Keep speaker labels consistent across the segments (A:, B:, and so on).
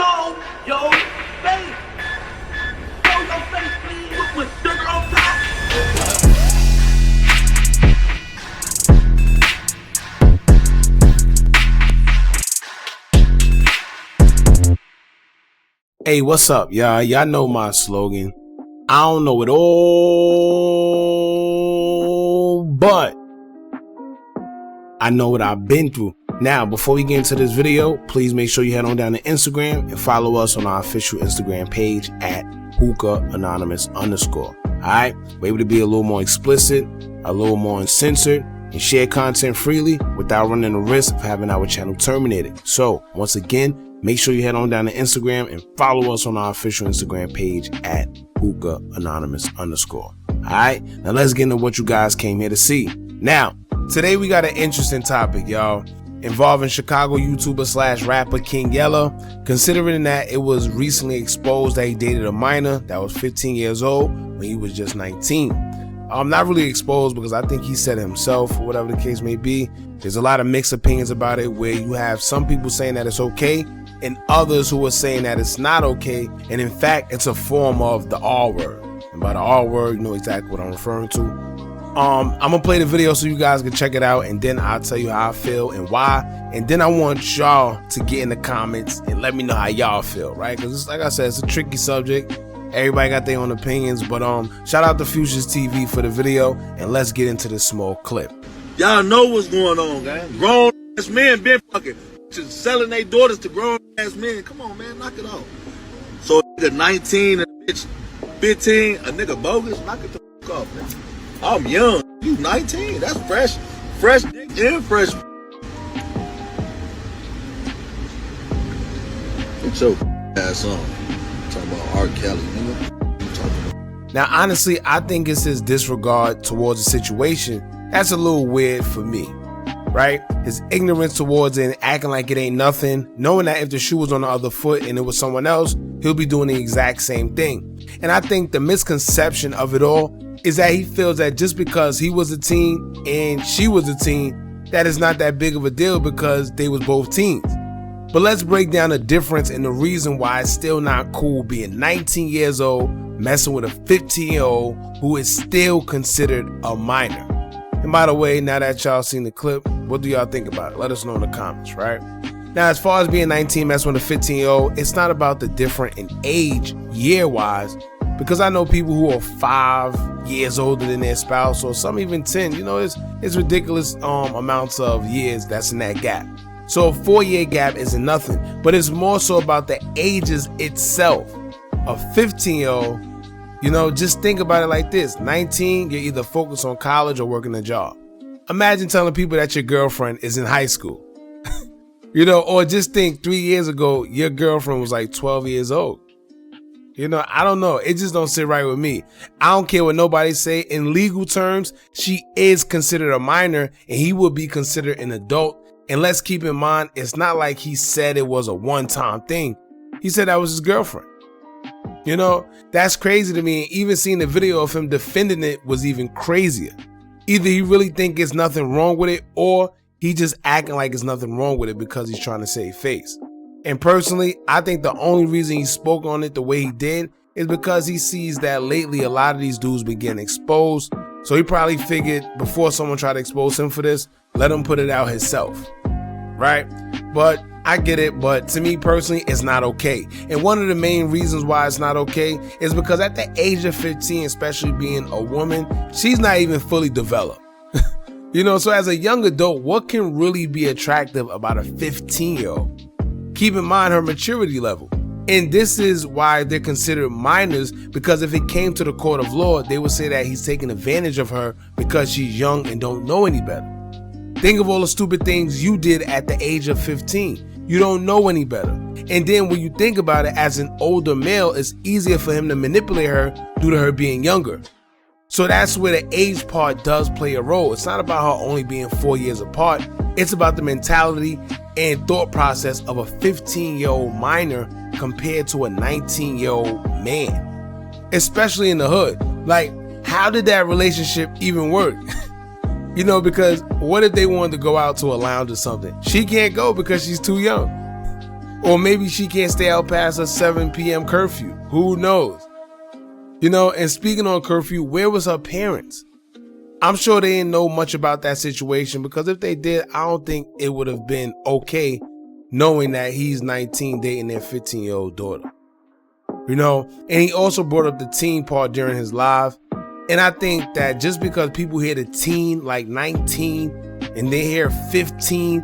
A: show your face. Show your face, please, with sugar on top.
B: Hey, what's up, y'all? Y'all know my slogan. I don't know it all, but I know what I've been through. Now, before we get into this video, please make sure you head on down to Instagram and follow us on our official Instagram page at Hookah Anonymous _. Alright? We're able to be a little more explicit, a little more uncensored, and share content freely without running the risk of having our channel terminated. So, once again, make sure you head on down to Instagram and follow us on our official Instagram page at Hookah Anonymous _. Alright, now let's get into what you guys came here to see. Now, today we got an interesting topic, y'all, involving Chicago YouTuber / rapper King Yella, considering that it was recently exposed that he dated a minor that was 15 years old when he was just 19. Not really exposed because I think he said it himself, or whatever the case may be. There's a lot of mixed opinions about it, where you have some people saying that it's okay and others who are saying that it's not okay, and in fact it's a form of the R word. And by the R word, you know exactly what I'm referring to. I'm gonna play the video so you guys can check it out, and then I'll tell you how I feel and why, and then I want y'all to get in the comments and let me know how y'all feel, right? Because like I said, it's a tricky subject. Everybody got their own opinions, but shout out to Futures TV for the video, and let's get into this small clip.
C: Y'all know what's going on, guys. Grown ass men been fucking just selling their daughters to grown ass men. Come on, man, knock it off. So a nigga 19 and a bitch 15, a nigga bogus, knock it the fuck off, man. I'm young. You 19? That's fresh. Fresh dick and fresh. Get your ass on. Talking about R. Kelly, nigga.
B: Now, honestly, I think it's his disregard towards the situation that's a little weird for me, right? His ignorance towards it and acting like it ain't nothing, knowing that if the shoe was on the other foot and it was someone else, he'll be doing the exact same thing. And I think the misconception of it all is that he feels that just because he was a teen and she was a teen, that is not that big of a deal because they was both teens. But let's break down the difference and the reason why it's still not cool being 19 years old, messing with a 15-year-old who is still considered a minor. And by the way, now that y'all seen the clip, what do y'all think about it? Let us know in the comments, right? Now, as far as being 19 messing with a 15-year-old, it's not about the difference in age, year-wise, because I know people who are 5 years older than their spouse, or some even 10. You know, it's ridiculous amounts of years that's in that gap. So a 4-year gap isn't nothing, but it's more so about the ages itself. A 15-year-old, you know, just think about it like this. 19, you're either focused on college or working a job. Imagine telling people that your girlfriend is in high school. You know, or just think 3 years ago, your girlfriend was like 12 years old. You know, I don't know. It just don't sit right with me. I don't care what nobody say. In legal terms, she is considered a minor and he would be considered an adult. And let's keep in mind, it's not like he said it was a one-time thing. He said that was his girlfriend. You know, that's crazy to me. Even seeing the video of him defending it was even crazier. Either he really think there's nothing wrong with it, or he just acting like there's nothing wrong with it because he's trying to save face. And personally, I think the only reason he spoke on it the way he did is because he sees that lately a lot of these dudes been getting exposed. So he probably figured before someone tried to expose him for this, let him put it out himself, right? But I get it, but to me personally, it's not okay. And one of the main reasons why it's not okay is because at the age of 15, especially being a woman, she's not even fully developed. You know, so as a young adult, what can really be attractive about a 15-year-old? Keep in mind her maturity level. And this is why they're considered minors, because if it came to the court of law, they would say that he's taking advantage of her because she's young and don't know any better. Think of all the stupid things you did at the age of 15. You don't know any better. And then when you think about it, as an older male, it's easier for him to manipulate her due to her being younger. So that's where the age part does play a role. It's not about her only being 4 years apart. It's about the mentality and thought process of a 15-year-old minor compared to a 19-year-old man, especially in the hood. Like, how did that relationship even work? You know, because what if they wanted to go out to a lounge or something? She can't go because she's too young. Or maybe she can't stay out past a 7 p.m. curfew. Who knows? You know, and speaking on curfew, where was her parents? I'm sure they didn't know much about that situation, because if they did, I don't think it would have been okay knowing that he's 19 dating their 15-year-old daughter. You know, and he also brought up the teen part during his live. And I think that just because people hear the teen like 19 and they hear 15,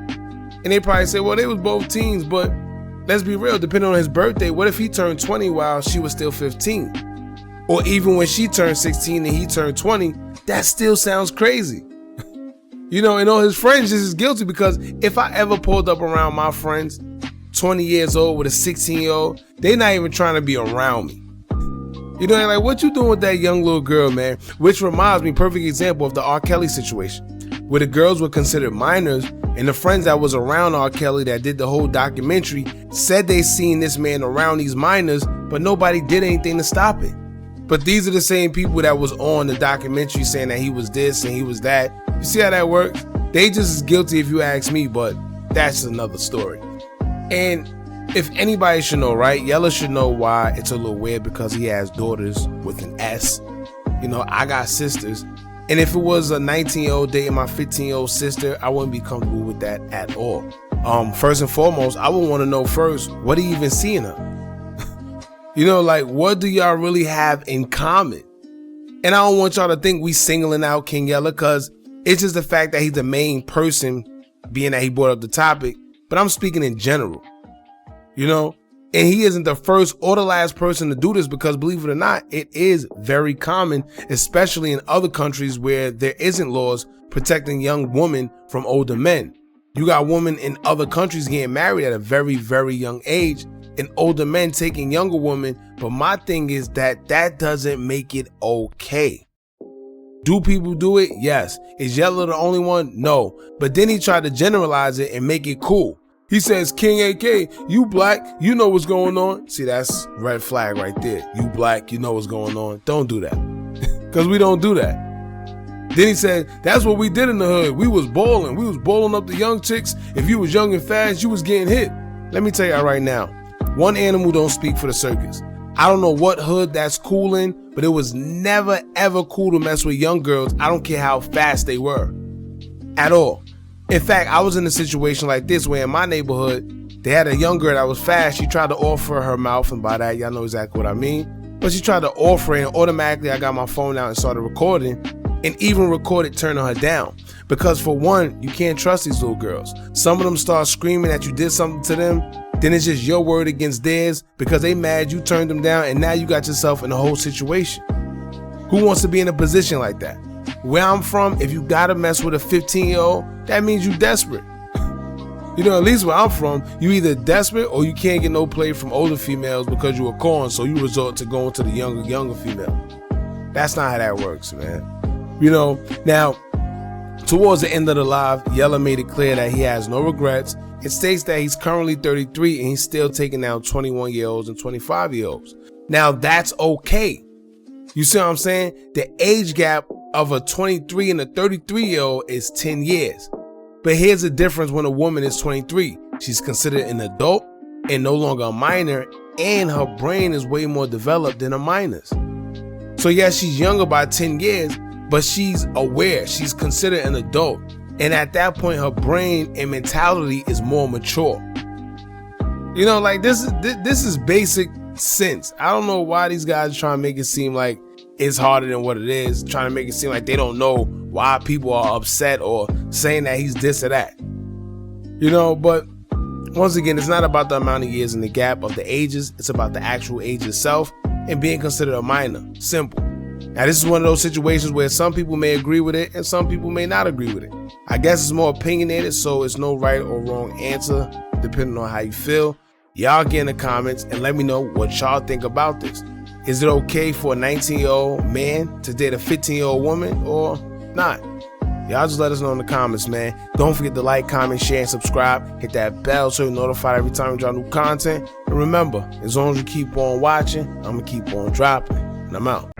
B: and they probably say, well, they was both teens, but let's be real, depending on his birthday, what if he turned 20 while she was still 15? Or even when she turned 16 and he turned 20, that still sounds crazy. You know, and all his friends just as guilty, because if I ever pulled up around my friends 20 years old with a 16-year-old, they're not even trying to be around me. You know, like, what you doing with that young little girl, man? Which reminds me, perfect example of the R. Kelly situation, where the girls were considered minors, and the friends that was around R. Kelly that did the whole documentary said they seen this man around these minors, but nobody did anything to stop it. But these are the same people that was on the documentary saying that he was this and he was that. You see how that works? They just as guilty if you ask me, but that's another story. And if anybody should know, right? Yella should know why it's a little weird, because he has daughters with an S. You know, I got sisters. And if it was a 19-year-old dating my 15-year-old sister, I wouldn't be comfortable with that at all. First and foremost, I would want to know first, what do you even see in her? You know, like, what do y'all really have in common? And I don't want y'all to think we singling out King Yella, because it's just the fact that he's the main person, being that he brought up the topic. But I'm speaking in general, you know, and he isn't the first or the last person to do this, because believe it or not, it is very common, especially in other countries where there isn't laws protecting young women from older men. You got women in other countries getting married at a very, very young age, and older men taking younger women. But my thing is that doesn't make it okay. Do people do it? Yes. Is Yella the only one? No. But then he tried to generalize it and make it cool. He says, King AK, you black, you know what's going on. See, that's red flag right there. You black, you know what's going on. Don't do that. Because we don't do that. Then he said, that's what we did in the hood. We was balling. We was balling up the young chicks. If you was young and fast, you was getting hit. Let me tell you right now, one animal don't speak for the circus. I don't know what hood that's cool in, but it was never ever cool to mess with young girls. I don't care how fast they were. At all. In fact, I was in a situation like this where in my neighborhood, they had a young girl that was fast. She tried to offer her mouth, and by that, y'all know exactly what I mean. But she tried to offer it, and automatically I got my phone out and started recording, and even recorded turning her down. Because for one, you can't trust these little girls. Some of them start screaming that you did something to them. Then it's just your word against theirs because they mad you turned them down, and now you got yourself in a whole situation. Who wants to be in a position like that? Where I'm from, if you gotta mess with a 15-year-old, that means you desperate. You know, at least where I'm from, you either desperate or you can't get no play from older females because you a corn, so you resort to going to the younger female. That's not how that works, man. You know, now, towards the end of the live, Yella made it clear that he has no regrets. It states that he's currently 33 and he's still taking down 21-year-olds and 25-year-olds. Now, that's okay. You see what I'm saying? The age gap of a 23 and a 33-year-old is 10 years. But here's the difference when a woman is 23. She's considered an adult and no longer a minor, and her brain is way more developed than a minor's. So yes, she's younger by 10 years, but she's aware. She's considered an adult. And at that point, her brain and mentality is more mature. You know, like this is basic sense. I don't know why these guys are trying to make it seem like it's harder than what it is, trying to make it seem like they don't know why people are upset or saying that he's this or that. You know, but once again, it's not about the amount of years in the gap of the ages. It's about the actual age itself and being considered a minor. Simple. Now, this is one of those situations where some people may agree with it and some people may not agree with it. I guess it's more opinionated, so it's no right or wrong answer, depending on how you feel. Y'all get in the comments and let me know what y'all think about this. Is it okay for a 19-year-old man to date a 15-year-old woman or not? Y'all just let us know in the comments, man. Don't forget to like, comment, share, and subscribe. Hit that bell so you're notified every time we drop new content. And remember, as long as you keep on watching, I'm going to keep on dropping. And I'm out.